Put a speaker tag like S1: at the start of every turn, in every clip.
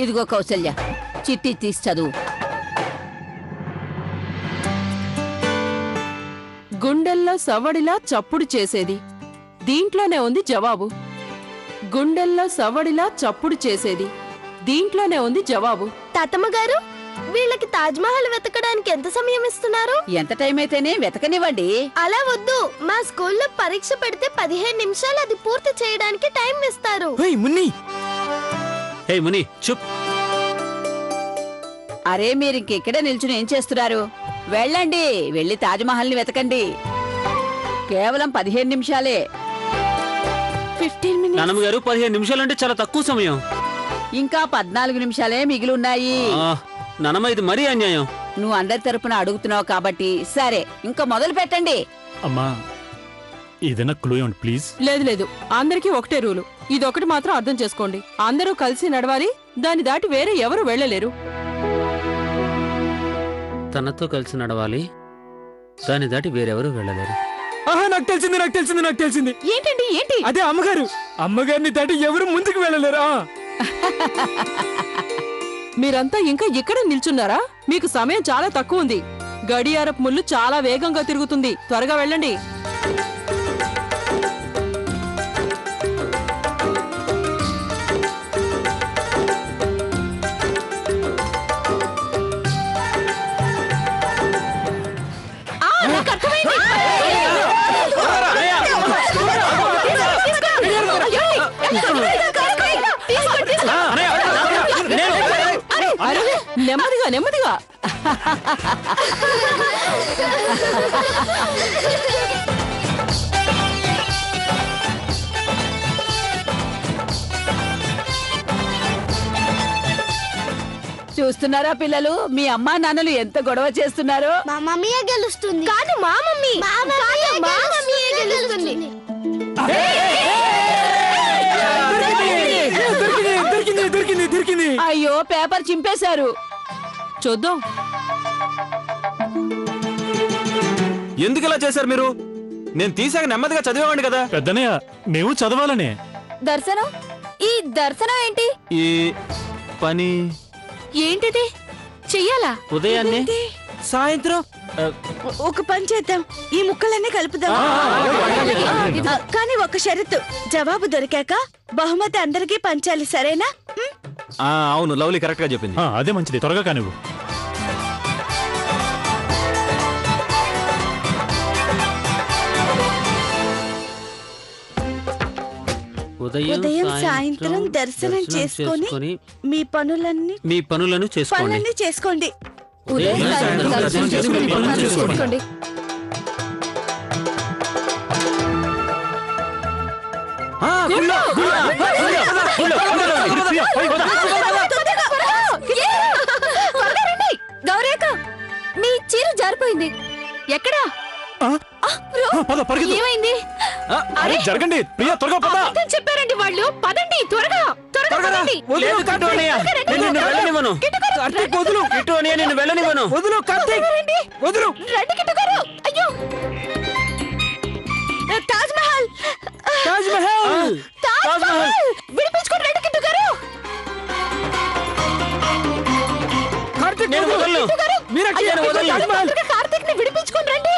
S1: ఇదిగో కౌసల్య, చిట్టి తీసి చదువు.
S2: గుండెల్లో సవ్వడిలా చప్పుడు చేసేది, దీంట్లోనే ఉంది జవాబు. గుండెల్లో సవ్వడిలా చప్పుడు చేసేది, దీంట్లోనే ఉంది జవాబు.
S3: తాతమ్మ గారు, వీళ్ళకి తాజ్మహల్ వెతకడానికి ఎంత సమయం ఇస్తున్నారు?
S1: ఎంత టైం అయితేనే వెతకనివ్వండి.
S3: అలా వద్దు, మా స్కూల్లో పరీక్ష పెడితే 15 నిమిషాలు అది పూర్తి చేయడానికి టైం ఇస్తారు.
S4: ముని చుప్.
S1: అరే మీరింకెక్కడే నిల్చుని ఏం చేస్తున్నారు? వెళ్ళండి, వెళ్ళి తాజ్మహల్ ని వెతకండి. కేవలం 15 నిమిషాలే.
S3: 15 minutes.
S4: నాన్నమ్మగారు 15 నిమిషాలంటే చాలా తక్కువ సమయం.
S1: ఇంకా 14 నిమిషాలే మిగిలిన్నాయి.
S4: నానమ్మ, ఇది మరీ అన్యాయం.
S1: నువ్వు అందరి తరపున అడుగుతున్నావు కాబట్టి సరే, ఇంకా మొదలు పెట్టండి.
S5: అమ్మా, ఏదైనా క్లూ ఇవ్వండి ప్లీజ్.
S2: లేదు లేదు, అందరికీ ఒకటే రూలు. ఇదొకటి మాత్రం అర్థం చేసుకోండి, అందరూ కలిసి నడవాలి, దాన్ని దాటి వేరే ఎవరు వెళ్ళలేరు.
S4: తనతో కలిసి నడవాలి, దాన్ని దాటి వేరెవరు వెళ్ళలేరు.
S6: నాకు తెలిసింది.
S2: ఏంటండి ఏంటి?
S6: అదే అమ్మగారిని దాటి ఎవరు ముందుకు వెళ్ళలేరా?
S2: మీరంతా ఇంకా ఇక్కడ నిల్చున్నారా? మీకు సమయం చాలా తక్కువ ఉంది. గడియారపు ముళ్ళు చాలా వేగంగా తిరుగుతుంది, త్వరగా వెళ్ళండి. నెమ్మదిగా నెమ్మదిగా.
S1: చూస్తున్నారా పిల్లలు, మీ అమ్మా నాన్నలు ఎంత గొడవ చేస్తున్నారో.
S3: మా మమ్మీయే గెలుస్తుంది. కాదు, మా మమ్మీ గెలుస్తుంది.
S6: దొరికింది.
S1: అయ్యో, పేపర్ చింపేశారు.
S2: చూద్దాం.
S7: ఎందుకు ఇలా చేశారు మీరు? నేను తీసాక నెమ్మదిగా చదివేవాడిని కదా.
S5: పెద్దనయ్య, మేము చదవాలనే.
S3: దర్శనం? ఈ దర్శనం ఏంటి?
S7: ఈ పని
S3: ఏంటిది చెయ్యాలా?
S4: ఉదయాన్నే
S7: సాయంత్రం
S8: ఒక పని చేద్దాం, ఈ ముక్కలన్నీ కలుపుదాం. కానీ ఒక షరతు, జవాబు దొరికాక బహుమతి అందరికీ పంచాలి, సరేనా?
S7: అవును, లవ్లీ కరెక్ట్ గా చెప్పింది.
S5: అదే మంచిది, త్వరగా కానివ్వు.
S8: ఉదయం సాయంత్రం దర్శనం చేసుకొని మీ పనులను చేసుకోండి.
S3: చేసుకోండి. గౌరేక, మీ చీర జారిపోయింది. ఎక్కడా? ఏమైంది?
S5: జరగండి ప్రియా, త్వరగా పద.
S2: చెప్పారండి వాళ్ళు. పదండి, త్వరగా రండి. రండి కిట్టు గారు. అయ్యో, తాజ్మహల్ విడిపించుకోండి, రండి కిట్టు గారు. కార్తీక్ ని విడిపించుకోండి, రండి.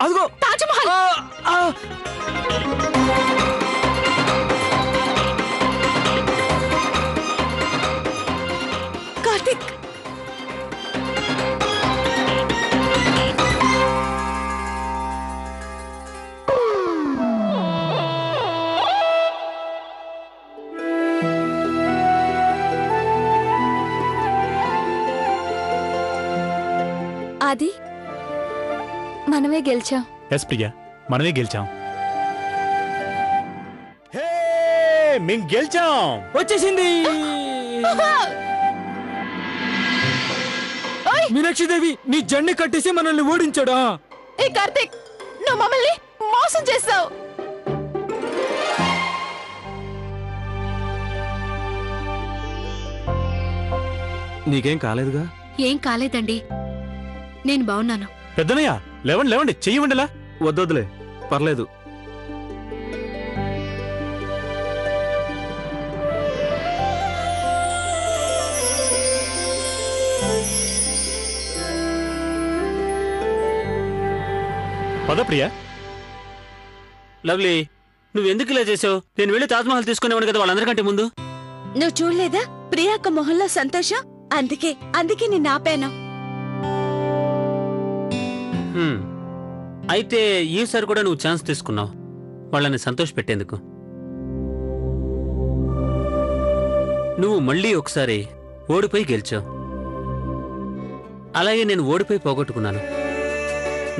S2: అదిగో తాజ్మహల్.
S8: కార్తీక్,
S3: అది మనమే గెలిచాం.
S5: ఎస్ ప్రియా, మనమే గెలిచాం. మేం గెలిచాం.
S6: వచ్చేసింది. మీనాక్షిదేవి, నీ జెండా కట్టేసి మనల్ని ఓడించాడా?
S2: ఏ కార్తీక్, నువ్వు మమ్మల్ని మోసం చేస్తావు.
S7: నీకేం కాలేదుగా?
S3: ఏం కాలేదండి, నేను బాగున్నాను.
S5: పెద్దనయ్య లేవండి లేవండి చెయ్యవండిలా.
S7: వద్దొద్దులే, పర్లేదు.
S5: పద ప్రియా.
S4: లవ్లీ, నువ్వెందుకు ఇలా చేసావు? నేను వెళ్ళి తాజ్మహల్ తీసుకునేవాడు కదా వాళ్ళందరికంటే ముందు.
S8: నువ్వు చూడలేదా ప్రియాక్క మొహంలో సంతోషం? అందుకే నిన్ను ఆపాను.
S4: అయితే ఈసారి కూడా నువ్వు ఛాన్స్ తీసుకున్నావు వాళ్ళని సంతోష పెట్టేందుకు. నువ్వు మళ్ళీ ఒకసారి ఓడిపోయి గెలిచావు. అలాగే నేను ఓడిపోయి పోగొట్టుకున్నాను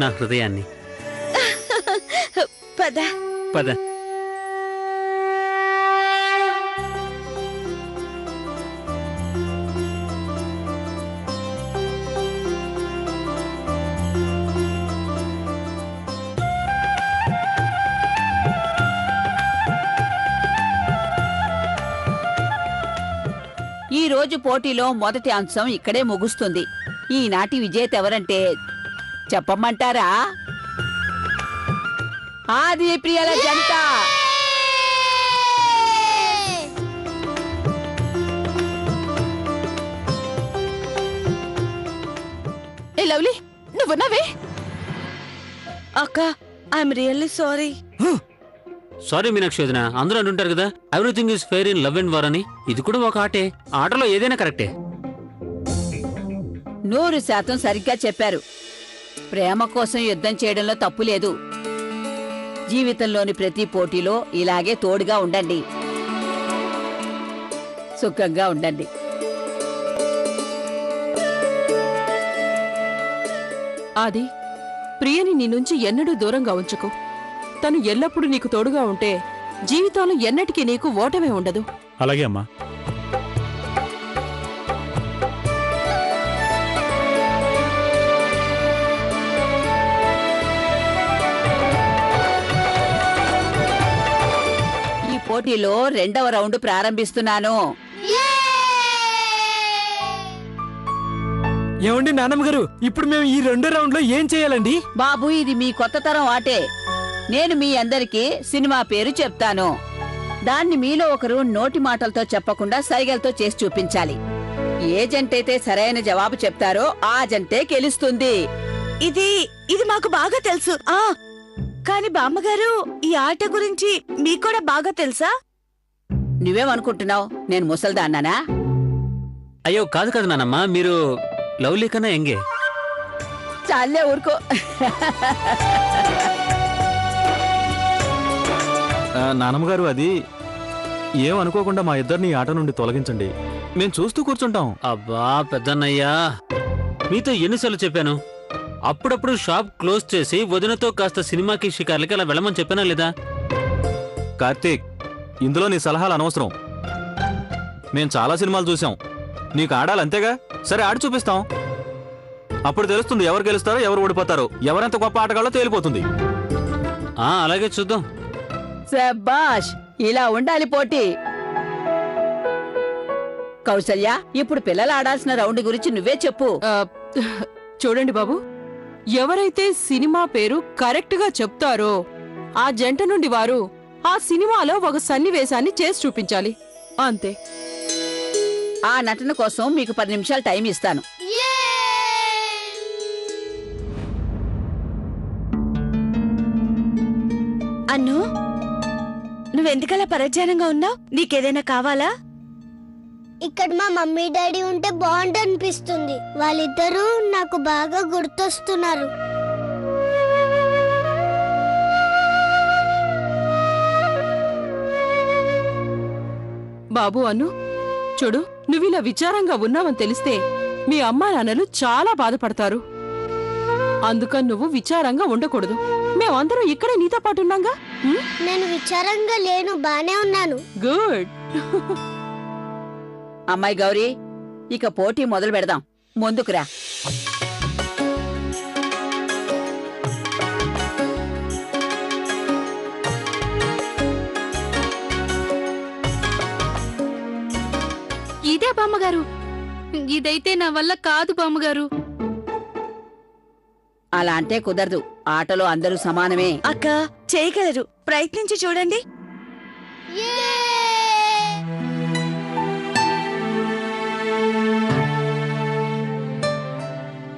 S4: నా హృదయాన్ని.
S8: పద.
S4: పద.
S1: ఈ రోజు పోటీలో మొదటి అంశం ఇక్కడే ముగుస్తుంది. ఈనాటి విజేత ఎవరంటే చెప్పమంటారా? ఆది ప్రియల జంట.
S8: ఏ లవ్లీ, నువ్వున్నావే? అక్క, I'm really sorry.
S4: Sorry Meenakshi వదిన, అందరూ అంటుంటారు కదా everything is fair in love and war అని. ఇది కూడా ఒక ఆటే. ఆటలో ఏదైనా కరెక్టే.
S1: 100% సరిగ్గా చెప్పారు. ప్రేమ కోసం యుద్ధం చేయడంలో తప్పు లేదు. జీవితంలోని ప్రతి పోటీలో ఇలాగే తోడుగా ఉండండి, సుఖంగా ఉండండి.
S2: ఆది, ప్రియని నీ నుంచి ఎన్నడూ దూరంగా ఉంచుకో. తను ఎల్లప్పుడూ నీకు తోడుగా ఉంటే జీవితంలో ఎన్నటికీ నీకు ఓటమే ఉండదు.
S5: అలాగే అమ్మా.
S1: ఈ పోటీలో 2వ రౌండ్ ప్రారంభిస్తున్నాను.
S6: ఏమండి నానమ్మ గారు, ఇప్పుడు మేము ఈ 2వ రౌండ్ లో ఏం చేయాలండి?
S1: బాబు, ఇది మీ కొత్త తరం ఆటే. నేను మీ అందరికీ సినిమా పేరు చెప్తాను. దాన్ని మీలో ఒకరు నోటి మాటలతో చెప్పకుండా సైగలతో చేసి చూపించాలి. ఏ జంటైతే సరైన జవాబు చెప్తారో ఆ జంటే గెలుస్తుంది.
S8: ఇది మాకు బాగా తెలుసు. కాని బామ్మగారు, ఈ ఆట గురించి మీకు కూడా బాగా తెలుసా?
S1: నువ్వేమనుకుంటున్నావు, నేను ముసల్దాన్నానా?
S4: అయ్యో కాదు కదా నానమ్మ, మీరు లవ్లీ కన్నా ఎంగే.
S1: చాలే ఊరుకో.
S7: నానమ్మగారు, అది ఏమనుకోకుండా మా ఇద్దరిని ఆట నుండి తొలగించండి. మేం చూస్తూ కూర్చుంటాం.
S4: అబ్బా పెద్దన్నయ్యా, మీతో ఎన్నిసార్లు చెప్పాను? అప్పుడప్పుడు షాప్ క్లోజ్ చేసి వదినతో కాస్త సినిమాకి షికార్లకి అలా వెళ్ళమని చెప్పానా లేదా?
S7: కార్తీక్, ఇందులో నీ సలహాలు అనవసరం. మేం చాలా సినిమాలు చూసాం. నీకు ఆడాలంతేగా? సరే, ఆడి చూపిస్తాం. అప్పుడు తెలుస్తుంది ఎవరు గెలుస్తారో ఎవరు ఓడిపోతారో, ఎవరెంత గొప్ప ఆటగాళ్ళో తేలిపోతుంది.
S4: అలాగే చూద్దాం.
S1: శభాష్, ఇలా ఉండాలి పోటీ. కౌసల్య, ఇప్పుడు పిల్లలు ఆడాల్సిన రౌండ్ గురించి నువ్వే చెప్పు.
S2: చూడండి బాబు, ఎవరైతే సినిమా పేరు కరెక్ట్ గా చెప్తారో ఆ జంట నుండి వారు ఆ సినిమాలో ఒక సన్నివేశాన్ని చేసి చూపించాలి. అంతే.
S1: ఆ నటన కోసం మీకు 10 నిమిషాలు టైం ఇస్తాను.
S8: అన్ను, నువ్వెందుకలా పరధ్యానంగా ఉన్నావు? నీకేదైనా కావాలా?
S3: ఇక్కడ మా మమ్మీ డాడీ ఉంటే బాగుండనిపిస్తుంది. వాళ్ళిద్దరూ నాకు బాగా గుర్తొస్తున్నారు.
S2: బాబు అను, చూడు, నువ్విలా విచారంగా ఉన్నావని తెలిస్తే మీ అమ్మా నాన్నలు చాలా బాధపడతారు. అందుకని నువ్వు విచారంగా ఉండకూడదు. మేమందరం ఇక్కడే నీతో పాటు ఉన్నాగా.
S3: నేను విచారంగా లేను, బానే ఉన్నాను.
S2: గుడ్.
S1: అమ్మాయి గౌరీ, ఇక పోటీ మొదలు పెడదాం. ముందుకురా.
S9: ఇదే బామ్మగారు. ఇదైతే నా వల్ల కాదు బామ్మగారు.
S1: అలా అంటే కుదరదు. ఆటలో అందరూ సమానమే.
S8: అక్క చేయగలరు, ప్రయత్నించి చూడండి.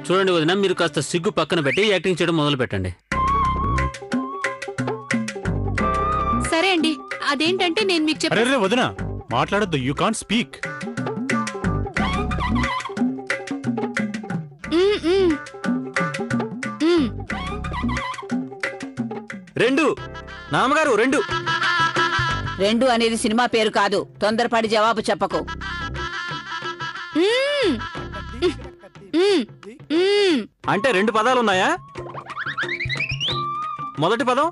S4: చూడండి వదిన, మీరు కాస్త సిగ్గు పక్కన పెట్టి యాక్టింగ్ చేయడం మొదలు పెట్టండి.
S9: సరే అండి, అదేంటంటే నేను మీకు
S5: అరే రే వదినా, మాట్లాడొద్దు. You can't speak.
S7: రెండు నాన్నగారు రెండు.
S1: రెండు అనేది సినిమా పేరు కాదు. తొందరపడి జవాబు చెప్పకు.
S7: అంటే రెండు పదాలున్నాయా? మొదటి పదం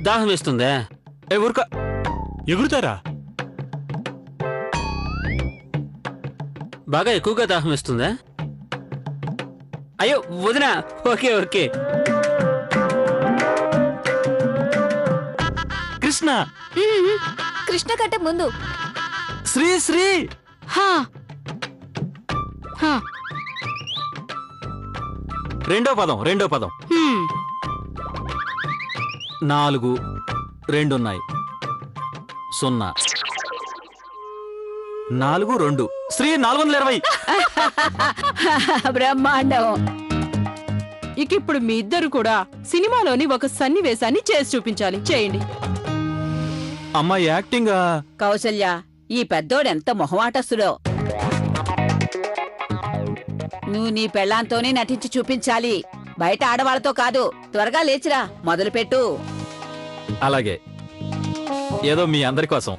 S4: దాహం వేస్తుందే.
S7: ఊరుక.
S5: ఎగురుతారా?
S4: బాగా ఎక్కువగా దాహం వేస్తుందా? అయ్యో వదినా, ఓకే ఓకే.
S7: కృష్ణ.
S9: కృష్ణ కంటే ముందు
S7: శ్రీ శ్రీ. రెండో పదం. 4 రెండున్నాయి. 0 4 2 శ్రీ 420.
S1: బ్రహ్మాండం.
S2: ఇక ఇప్పుడు మీ ఇద్దరు కూడా సినిమాలోని ఒక సన్నివేశాన్ని చేసి చూపించాలి. చేయండి.
S7: అమ్మాయి యాక్టింగ్.
S1: కౌసల్య, ఈ పెద్దోడెంత మొహమాటస్తుడో. నువ్వు నీ పెళ్ళాంతోనే నటించి చూపించాలి, బయట ఆడవాళ్లతో కాదు. త్వరగా లేచిరా, మొదలుపెట్టు.
S7: అలాగే, ఏదో మీ అందరి కోసం.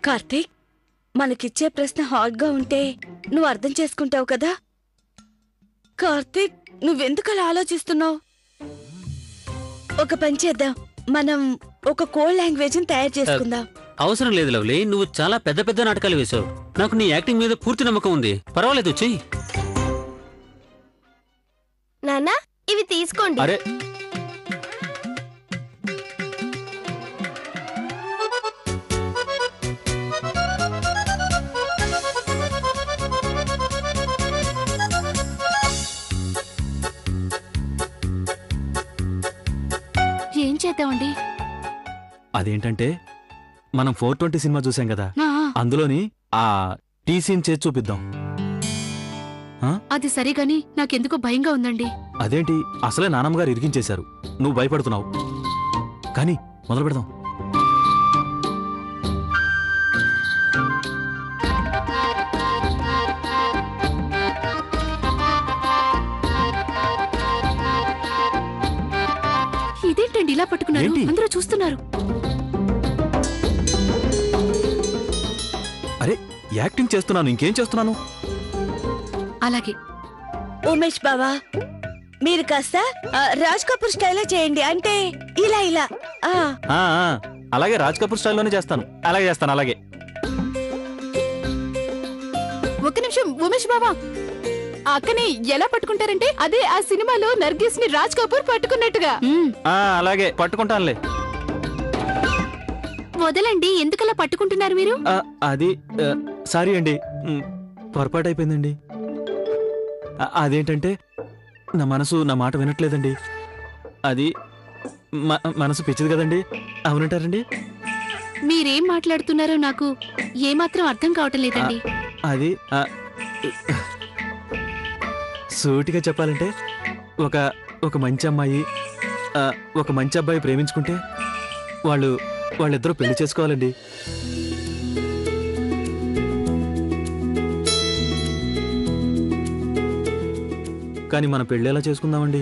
S8: కార్తీక్, మనకిచ్చే ప్రశ్న హాట్ గా ఉంటే నువ్వు అర్థం చేసుకుంటావు కదా. కార్తీక్, నువ్వెందుకలా ఆలోచిస్తున్నావు? ఒక పని చేద్దాం, మనం ఒక కోడ్ లాంగ్వేజ్ తయారు చేసుకుందాం.
S4: అవసరం లేదు లవ్లీ, నువ్వు చాలా పెద్ద పెద్ద నాటకాలు వేశావు. నాకు నీ యాక్టింగ్ మీద పూర్తి నమ్మకం ఉంది. పర్వాలేదు, చెయ్యి.
S3: నాన్న, ఇవి తీసుకోండి.
S7: అరే,
S9: ఏం చేద్దామండి?
S7: అదేంటంటే మనం 420 సినిమా చూసాం కదా, అందులోని ఆ టీ సీన్ చేసి చూపిద్దాం.
S9: అది సరిగాని నాకెందుకో భయంగా ఉందండి.
S7: అదేంటి, అసలే నానమ్మగారు ఇరికించేశారు, నువ్వు భయపడుతున్నావు. కానీ మొదలు పెడదాం.
S9: ఇదేంటండి ఇలా పట్టుకున్నారు?
S7: ఏంటి?
S9: అందరూ చూస్తున్నారు.
S7: అరే, యాక్టింగ్ చేస్తున్నాను, ఇంకేం చేస్తున్నాను?
S9: అలాగే.
S8: ఉమేష్ బావా, మీరు కాస్త రాజ్ కపూర్ స్టైల్లో చేయండి. అంటే ఇలా ఇలా.
S7: అలాగే, రాజ్ కపూర్ స్టైల్లోనే చేస్తాను. అలాగే.
S9: ఒక్క నిమిషం ఉమేష్ బాబా, ఆ అక్కని ఎలా పట్టుకుంటారంటే అదే ఆ సినిమాలో నర్గిస్ ని రాజ్ కపూర్ పట్టుకున్నట్టుగా.
S7: అలాగే పట్టుకుంటానులే.
S9: వదలండి, ఎందుకలా పట్టుకుంటున్నారు మీరు?
S7: అది సారీ అండి, పొరపాటు అయిపోయిందండి. అదేంటంటే నా మనసు నా మాట వినట్లేదండి. అది మనసు పిచ్చిది కదండి, అవునంటారండి.
S9: మీరేం మాట్లాడుతున్నారో నాకు ఏమాత్రం అర్థం కావటం లేదండి.
S7: అది సూటిగా చెప్పాలంటే ఒక మంచి అమ్మాయి ఒక మంచి అబ్బాయి ప్రేమించుకుంటే వాళ్ళిద్దరూ పెళ్లి చేసుకోవాలండి. కానీ మన పెళ్ళి ఎలా చేసుకుందామండి?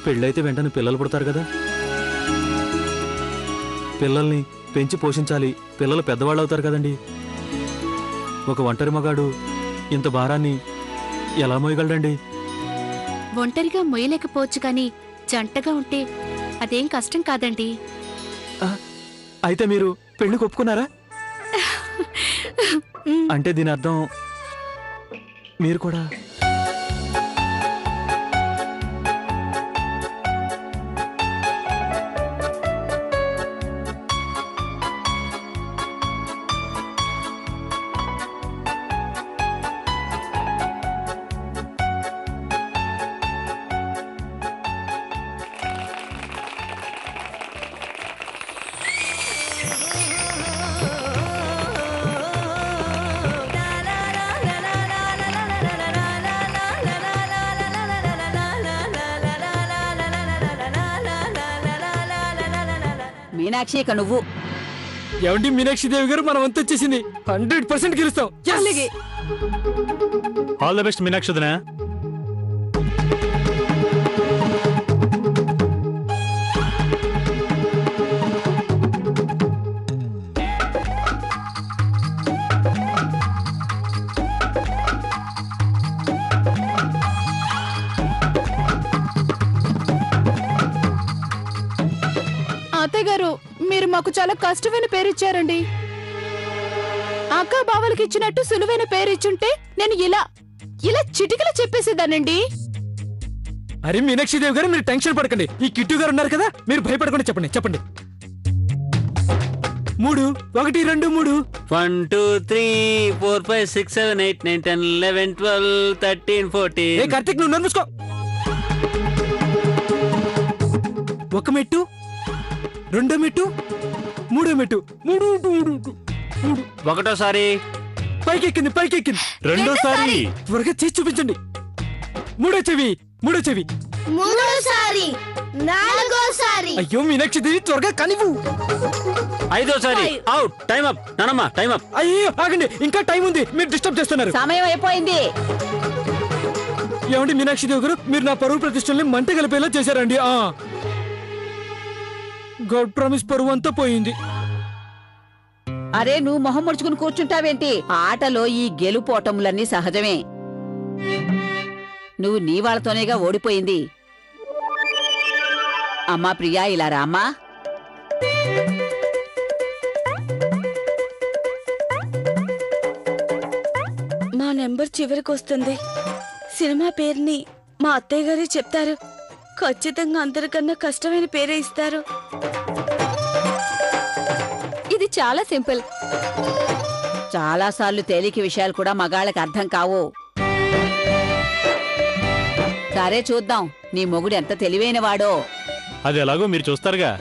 S7: పెళ్ళైతే వెంటనే పిల్లలు పుడతారు కదా, పిల్లల్ని పెంచి పోషించాలి, పిల్లలు పెద్దవాళ్ళు అవుతారు కదండి. ఒక ఒంటరి మగాడు ఇంత భారాన్ని ఎలా మోయగలడండి?
S9: ఒంటరిగా మొయ్యలేకపోవచ్చు, కానీ జంటగా ఉంటే అదేం కష్టం కాదండి.
S7: అయితే మీరు పెళ్లికి ఒప్పుకున్నారా? అంటే దీని అర్థం మీరు కూడా
S1: మీనాక్షి ఇక నువ్వు.
S6: ఏమండి మీనాక్షి దేవి గారు, మనం అంతా వచ్చేసింది. 100% గెలుస్తాం. Yes!
S2: అలాగే.
S5: ఆల్ ద బెస్ట్ మీనాక్షి వదినా.
S9: అత్తయ్య గారు, మీరు మాకు చాలా కష్టమైన పేరు ఇచ్చారండి. అక్క బావలకి ఇచ్చినట్టు సులువైన పేరు ఇచ్చుంటే నేను ఇలా చిటికలో చెప్పేసేదానండి.
S6: అరే మీనాక్షి దేవి గారు, మీరు టెన్షన్ పడకండి. ఈ కిట్టు గారు ఉన్నారు కదా, మీరు భయపడకుండా చెప్పండి. 3 1 2 3.
S4: 1 2 3 4 5 6 7 8 9 10 11 12 13 14.
S6: ఏ కార్తీక్, నువ్వు నన్ను మూసుకో. 1 మెట్టు, 2 మెట్టు, 3 మెట్టు, 3
S4: ఒకటోసారి
S6: పైకెక్కింది.
S5: రెండోసారి
S6: త్వరగా చేసి చూపించండి. 3వ చెవి, 3వ చెవి.
S3: 3సారి 4సారి.
S6: అయ్యో మీనాక్షి దేవి, త్వరగా కనివు.
S4: 5ఓసారి అవుట్. టైం అప్ నానమ్మ, టైం అప్.
S6: అయ్యో ఆగండి, ఇంకా టైం ఉంది. మీరు డిస్టర్బ్ చేస్తున్నారు.
S1: సమయం అయిపోయింది.
S6: ఏమండి మీనాక్షి దేవి గారు, మీరు నా పరువు ప్రతిష్టల్ని మంట కలిపేలా చేశారండి. గాడ్ ప్రామిస్ పరువు అంతా పోయింది.
S1: అరే నువ్వు మొహం ముడుచుకుని కూర్చుంటావేంటి? ఆటలో ఈ గెలుపోటములన్నీ సహజమే. నువ్వు నీ వాళ్ళతోనేగా ఓడిపోయింది. అమ్మా ప్రియా, ఇలా రామ్మా.
S8: మా నెంబర్ చివరికి వస్తుంది. సినిమా పేరుని మా అత్తయ్య గారే చెప్తారు. ఖచ్చితంగా అందరికన్నా కష్టమైన పేరే ఇస్తారు.
S9: ఇది చాలా సింపుల్.
S1: చాలాసార్లు తేలిక విషయాలు కూడా మగాళ్ళకి అర్థం కావు. సరే చూద్దాం, నీ మొగుడు ఎంత తెలివైనవాడో.
S5: అది ఎలాగో మీరు చూస్తారుగా.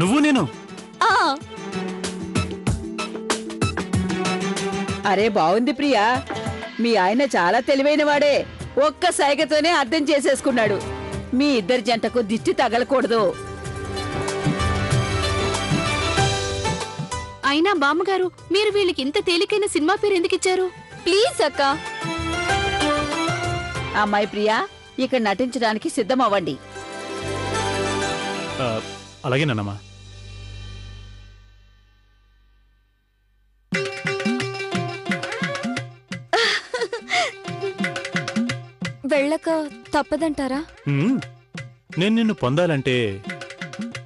S5: నువ్వు నేను.
S1: అరే బావుంది ప్రియా, మీ ఆయన చాలా తెలివైనవాడే. ఒక్క సైగతోనే అర్థం చేసేసుకున్నాడు. మీ ఇద్దరి జంటకు దిష్టి తగలకూడదు.
S9: అయినా బామ్మగారు, మీరు వీళ్ళకి ఇంత తేలికైన సినిమా పేరు ఎందుకు ఇచ్చారు? ప్లీజ్ అక్క.
S1: అమ్మాయి ప్రియా, ఇక్కడ నటించడానికి సిద్ధమవ్వండి.
S5: అలాగేనమ్మా.
S9: వెళ్ళక తప్పదంటారా?
S5: నేను నిన్ను పొందాలంటే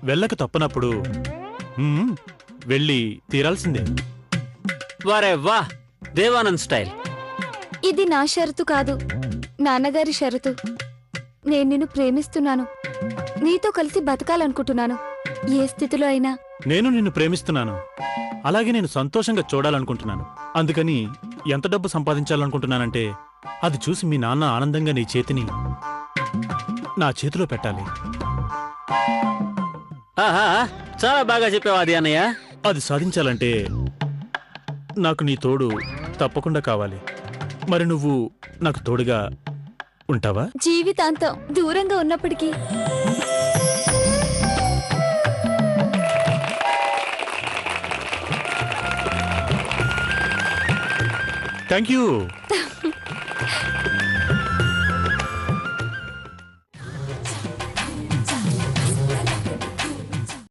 S5: వెళ్ళక తప్పనప్పుడు వెళ్ళి తీరాల్సిందే.
S4: వారే వా, దేవానంద్ స్టైల్.
S9: ఇది నా షరతు కాదు, నాన్నగారి షరతు. నేను నిన్ను ప్రేమిస్తున్నాను. నీతో కలిసి బతకాలనుకుంటున్నాను, ఏ స్థితిలో అయినా.
S5: నేను నిన్ను ప్రేమిస్తున్నాను, అలాగే నేను సంతోషంగా చూడాలనుకుంటున్నాను. అందుకని ఎంత డబ్బు సంపాదించాలనుకుంటున్నానంటే అది చూసి మీ నాన్న ఆనందంగా నీ చేతిని నా చేతిలో పెట్టాలి.
S4: ఆహా, చాలా బాగా చెప్పావు అది అన్నయ్య.
S5: అది సాధించాలంటే నాకు నీ తోడు తప్పకుండా కావాలి. మరి నువ్వు నాకు తోడుగా ఉంటావా?
S9: జీవితాంతం దూరంగా ఉన్నప్పటికీ.
S5: Thank you.